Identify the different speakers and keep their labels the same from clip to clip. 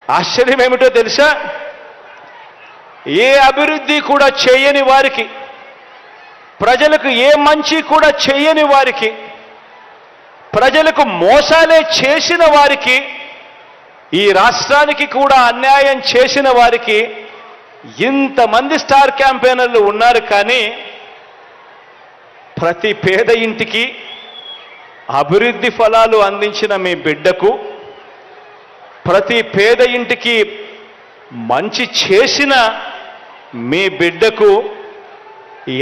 Speaker 1: ఆశ్చర్యం ఏమిటో తెలుసా? ఏ అభివృద్ధి కూడా చేయని వారికి, ప్రజలకు ఏ మంచి కూడా చేయని వారికి, ప్రజలకు మోసాలే చేసిన వారికి, ఈ రాష్ట్రానికి కూడా అన్యాయం చేసిన వారికి ఇంతమంది స్టార్ క్యాంపెయినర్లు ఉన్నారు. కానీ ప్రతి పేద ఇంటికి అభివృద్ధి ఫలాలు అందించిన మీ బిడ్డకు, ప్రతి పేద ఇంటికి మంచి చేసిన మీ బిడ్డకు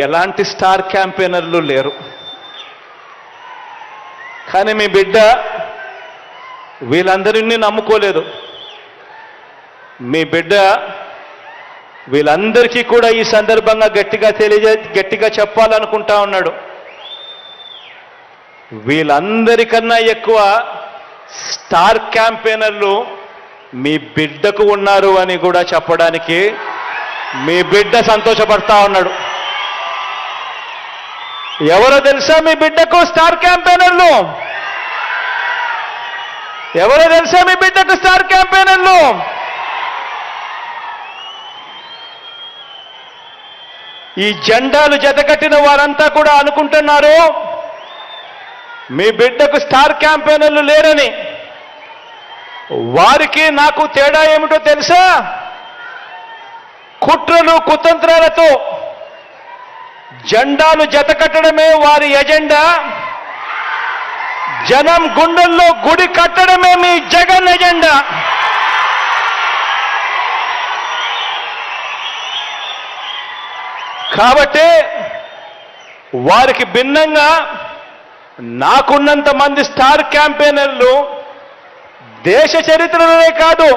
Speaker 1: ఎలాంటి స్టార్ క్యాంపెయినర్లు లేరు. కానీ మీ బిడ్డ వీళ్ళందరినీ నమ్ముకోలేదు. మీ బిడ్డ వీళ్ళందరికీ కూడా ఈ సందర్భంగా గట్టిగా చెప్పాలనుకుంటా ఉన్నాడు. వీళ్ళందరికన్నా ఎక్కువ స్టార్ క్యాంపెయినర్లు మీ బిడ్డకు ఉన్నారు అని కూడా చెప్పడానికి మీ బిడ్డ సంతోషపడతా ఉన్నాడు. ఎవరో తెలుసా మీ బిడ్డకు స్టార్ క్యాంపెయినర్లు? ఎవరో తెలుసా మీ బిడ్డకు స్టార్ క్యాంపెయినర్లు? ఈ జెండాలు జతకట్టిన వారంతా కూడా అనుకుంటున్నారు మీ బిడ్డకు స్టార్ క్యాంపెయినర్లు లేరని. వారికి నాకు తేడా ఏమిటో తెలుసా? కుట్రలు కుతంత్రాలతో జెండాలు జతకట్టడమే వారి ఎజెండా, జనం గుండెల్లో గుడి కట్టడమే మీ జగన్ ఎజెండా. కాబట్టి వారికి భిన్నంగా నాకున్నంత మంది స్టార్ క్యాంపెయినర్లు దేశ చరిత్రలోనే కాదు,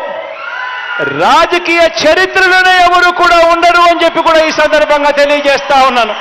Speaker 1: రాజకీయ చరిత్రలోనే ఎవరు కూడా ఉండరు అని చెప్పి కూడా ఈ సందర్భంగా తెలియజేస్తా ఉన్నాను.